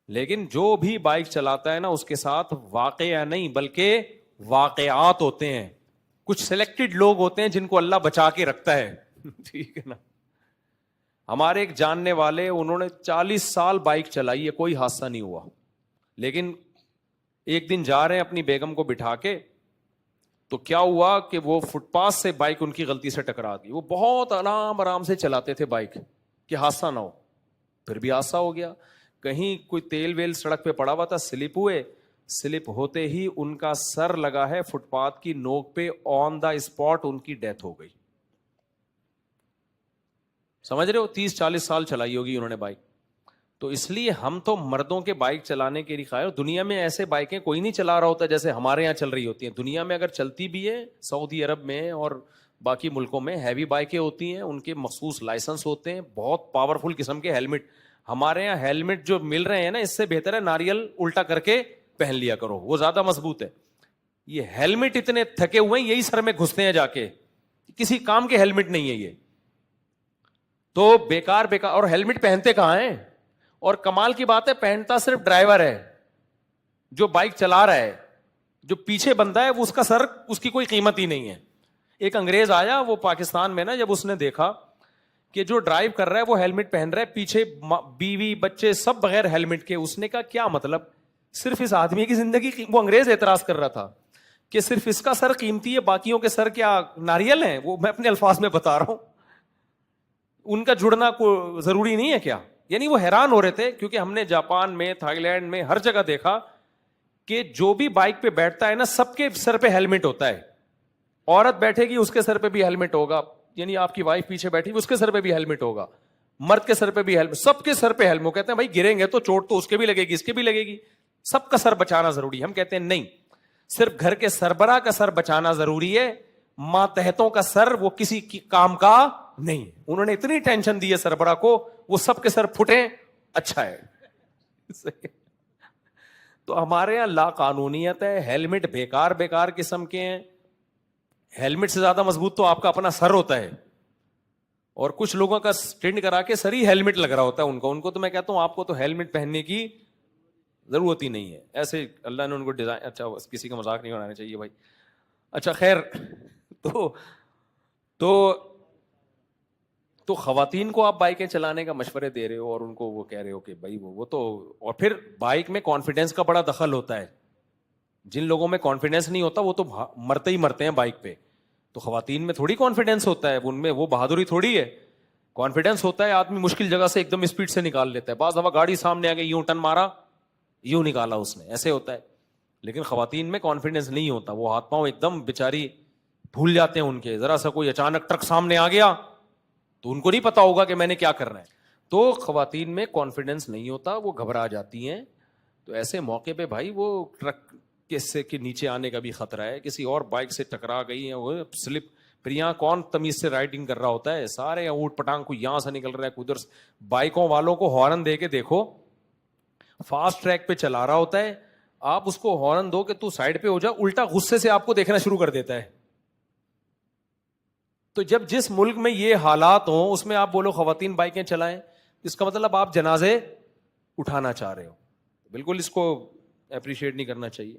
لیکن جو بھی بائک چلاتا ہے نا اس کے ساتھ واقعہ نہیں بلکہ واقعات ہوتے ہیں. کچھ سلیکٹڈ لوگ ہوتے ہیں جن کو اللہ بچا کے رکھتا ہے. ٹھیک ہے نا. ہمارے ایک جاننے والے, انہوں نے 40 سال بائک چلائی ہے, کوئی حادثہ نہیں ہوا, لیکن ایک دن جا رہے ہیں اپنی بیگم کو بٹھا کے, تو کیا ہوا کہ وہ فٹ پاتھ سے بائک ان کی غلطی سے ٹکرا گئی. وہ بہت آرام سے چلاتے تھے بائک کہ حادثہ نہ ہو, پھر بھی حادثہ ہو گیا. کہیں کوئی تیل ویل سڑک پہ پڑا ہوا تھا, سلپ ہوئے, سلپ ہوتے ہی ان کا سر لگا ہے فٹ پاتھ کی نوک پہ, آن دا اسپاٹ ان کی ڈیتھ ہو گئی. سمجھ رہے ہو, 30-40 سال چلائی ہوگی انہوں نے بائک. تو اس لیے ہم تو مردوں کے بائک چلانے کے لیے خواہش. دنیا میں ایسے بائکیں کوئی نہیں چلا رہا ہوتا جیسے ہمارے یہاں چل رہی ہوتی ہیں. دنیا میں اگر چلتی بھی ہے, سعودی عرب میں اور باقی ملکوں میں ہیوی بائکیں ہوتی ہیں, ان کے مخصوص لائسنس ہوتے ہیں, بہت پاورفل قسم کے ہیلمٹ. ہمارے یہاں ہیلمٹ جو مل رہے ہیں نا, اس سے بہتر ہے ناریل الٹا کر کے پہن لیا کرو, وہ زیادہ مضبوط ہے. یہ ہیلمٹ اتنے تھکے ہوئے ہیں, یہی سر میں گھستے ہیں جا کے, کسی کام کے ہیلمٹ نہیں ہے یہ تو بیکار. اور ہیلمٹ پہنتے کہاں ہیں؟ اور کمال کی بات ہے, پہنتا صرف ڈرائیور ہے جو بائک چلا رہا ہے, جو پیچھے بندہ ہے وہ اس کا سر, اس کی کوئی قیمت ہی نہیں ہے. ایک انگریز آیا وہ پاکستان میں نا, جب اس نے دیکھا کہ جو ڈرائیو کر رہا ہے وہ ہیلمٹ پہن رہا ہے, پیچھے بیوی بچے سب بغیر ہیلمٹ کے, اس نے کہا کیا مطلب, صرف اس آدمی کی زندگی. وہ انگریز اعتراض کر رہا تھا کہ صرف اس کا سر قیمتی ہے, باقیوں کے سر کیا ناریل ہیں. وہ میں اپنے الفاظ میں بتا رہا ہوں, ان کا جڑنا کو ضروری نہیں ہے کیا. یعنی وہ حیران ہو رہے تھے, کیونکہ ہم نے جاپان میں, تھائی لینڈ میں, ہر جگہ دیکھا کہ جو بھی بائک پہ بیٹھتا ہے نا, سب کے سر پہ ہیلمٹ ہوتا ہے. عورت بیٹھے گی اس کے سر پہ بھی ہیلمٹ ہوگا, یعنی آپ کی وائف پیچھے بیٹھی اس کے سر پہ بھی ہیلمٹ ہوگا, مرد کے سر پہ بھی ہیلمٹ, سب کے سر پہ ہیلمٹ. کہتے ہیں بھائی گریں گے تو چوٹ تو اس کے بھی لگے گی, اس کے بھی لگے گی, سب کا سر بچانا ضروری ہے. ہم کہتے ہیں نہیں, صرف گھر کے سربراہ کا سر بچانا ضروری ہے, ماتحتوں کا سر وہ کسی کی کام کا نہیں. انہوں نے اتنی ٹینشن دی ہے سربراہ کو, وہ سب کے سر پھٹے, اچھا ہے. تو ہمارے یہاں لا قانونیت ہے, ہیلمٹ بیکار قسم کے ہیں. ہیلمٹ سے زیادہ مضبوط تو آپ کا اپنا سر ہوتا ہے, اور کچھ لوگوں کا اسٹینڈ کرا کے سر ہی ہیلمٹ لگ رہا ہوتا ہے ان کو تو میں کہتا ہوں آپ کو تو ہیلمٹ پہننے کی ضرورت ہی نہیں ہے. ایسے اللہ نے ان کو ڈیزائن, اچھا کسی کا مذاق نہیں بنانا چاہیے بھائی. اچھا خیر, تو خواتین کو آپ بائکیں چلانے کا مشورے دے رہے ہو, اور ان کو وہ کہہ رہے ہو کہ بھائی وہ تو, اور پھر بائک میں کانفیڈینس کا بڑا دخل ہوتا ہے. جن لوگوں میں کانفیڈینس نہیں ہوتا وہ تو مرتے ہی مرتے ہیں بائک پہ. تو خواتین میں تھوڑی کانفیڈینس ہوتا ہے, ان میں وہ بہادری تھوڑی ہے. کانفیڈینس ہوتا ہے آدمی مشکل جگہ سے ایک دم اسپیڈ سے نکال لیتا ہے, بعض دفعہ گاڑی سامنے آ گئی, یوں ٹرن مارا, یوں نکالا اس نے, ایسے ہوتا ہے. لیکن خواتین میں کانفیڈینس نہیں ہوتا, وہ ہاتھ پاؤں ایک دم بیچاری بھول جاتے ہیں ان کے. ذرا سا کوئی اچانک ٹرک سامنے آ گیا تو ان کو نہیں پتا ہوگا کہ میں نے کیا کرنا ہے. تو خواتین میں کانفیڈینس نہیں ہوتا, وہ گھبرا جاتی ہیں. تو ایسے موقع پہ بھائی وہ ٹرک کے نیچے آنے کا بھی خطرہ ہے, کسی اور بائک سے ٹکرا گئی ہے, وہ سلپ. پھر یہاں کون تمیز سے رائڈنگ کر رہا ہوتا ہے, سارے اوٹ پٹانگ, کو یہاں سے نکل رہا ہے ادھر سے. بائکوں والوں کو ہارن دے کے دیکھو, فاسٹ ٹریک پہ چلا رہا ہوتا ہے, آپ اس کو ہارن دو کہ تو سائڈ پہ ہو جا, الٹا غصے سے آپ کو دیکھنا شروع کر دیتا ہے. تو جب جس ملک میں یہ حالات ہوں اس میں آپ بولو خواتین بائکیں چلائیں, اس کا مطلب آپ جنازے اٹھانا چاہ رہے ہو. بالکل اس کو اپریشیٹ نہیں کرنا چاہیے.